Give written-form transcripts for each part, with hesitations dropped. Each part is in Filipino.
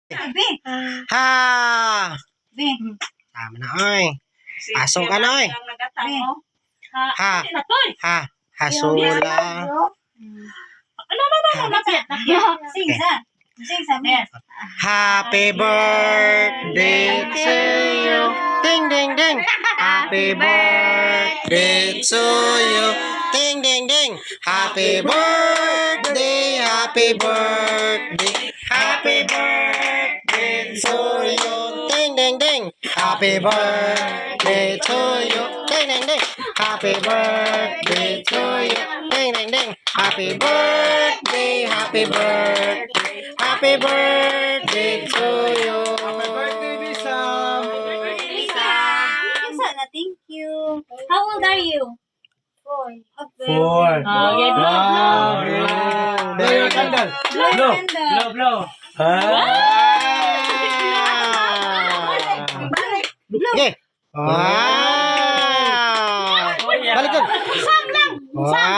Ha! Tama na, oy. Pasok ka na, oy. Ha. Ha. Hasula. Happy birthday to you. Ding, ding, ding. Happy birthday to you. Ding, ding, ding. Happy birthday. Happy birthday. Happy birthday to you. Ding, ding, ding. Happy birthday to you. Ding, ding, ding. Happy birthday to you. Ding, ding, ding. Happy birthday. Happy birthday. Happy birthday to you. Happy birthday, Bisam. Thank you. How old are you? 4. 4. Okay, Wow. Blow your candle. Blow. Blow. Okay. Wow. Balik doon. Wow.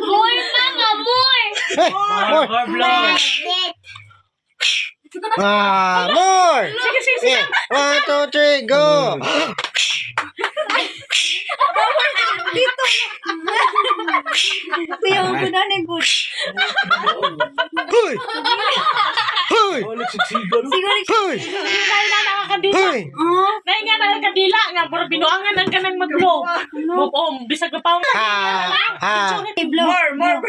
More na nga, more! Hey, more. More blow. More. Okay. 1, 2, 3, go. Kuya, ang guna na good. Hoy. Hoy. Siguro, Hoy. Dahil na nakakadila. Hoy. Dahil nga nakakadila nga, pero binuangan ang kanang mag-blow. Bisag na pa. Ha. Ha. blow. More.